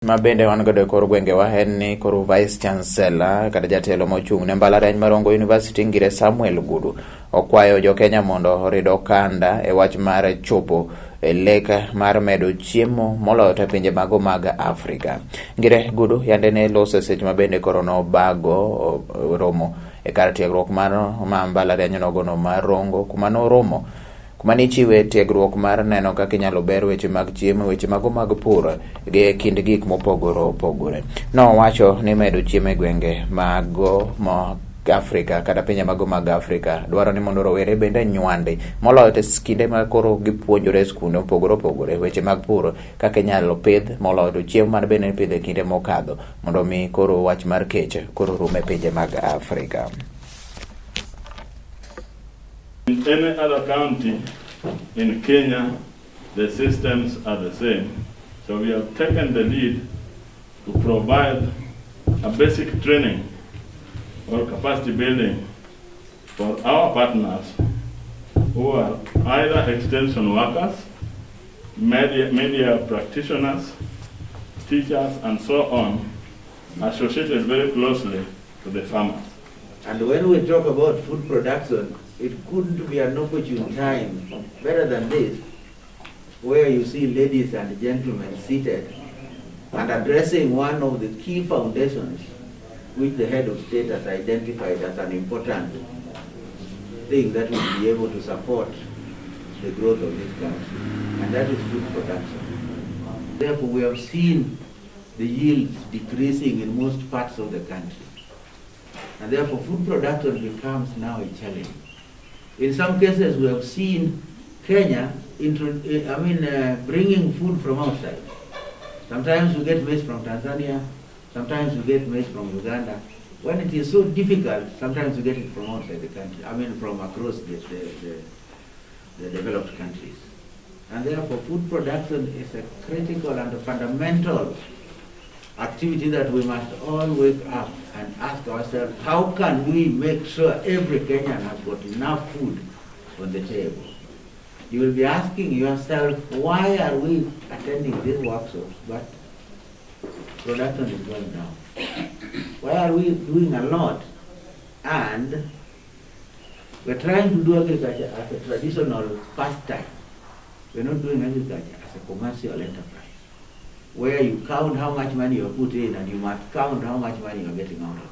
Ma bende wan godo kor gwenge wa en ni kor Vice Chancellor kata jatelo mochung' ne mbalariany mar Rongo University ngire Samuel Gudu okwayo jo Kenya mondo orid okanda e wach mar chopo lek mar medo chiemo moloyo to pinje mago mag Afrika. Ngire Gudu yande ne lose seche ma bende korono bago romo e kar tiegruok mar mbalariany nogono mar Rongo kuma no romo kuma ni chiwe tiegruok mar neno kaka inyalo ber weche mag chiemo, weche mago mag pur gi kind gik mopogore opogore. No wacho ni medo chiemo e gwenge mago mo Afrika kata pinje mago mag Afrika dwaro ni mondo rowere bende nywande moloyo te kinde ma koro gipuonjore skunde opogore opogore weche mag pur kaka inyalo pidh moloyo to chiemo man bende pidhe kinde mokadho mondo mi koro wach mar kech koro rume pinje mag Afrika. In any other county in Kenya, the systems are the same. So we have taken the lead to provide a basic training or capacity building for our partners who are either extension workers, media practitioners, teachers, and so on, associated very closely to the farmers. And when we talk about food production, it couldn't be an opportune time, better than this, where you see ladies and gentlemen seated and addressing one of the key foundations which the head of state has identified as an important thing that will be able to support the growth of this country, and that is food production. Therefore, we have seen the yields decreasing in most parts of the country, and therefore food production becomes now a challenge. In some cases, we have seen Kenya bringing food from outside. Sometimes we get maize from Tanzania, sometimes we get maize from Uganda. When it is so difficult, sometimes we get it from outside the country, from across the developed countries. And therefore, food production is a critical and a fundamental activity that we must all wake up and ask ourselves, how can we make sure every Kenyan has got enough food on the table? You will be asking yourself, why are we attending these workshops, but production is going down? Why are we doing a lot and we're trying to do agriculture as a traditional pastime? We're not doing agriculture as a commercial enterprise, where you count how much money you put in and you must count how much money you're getting out of it.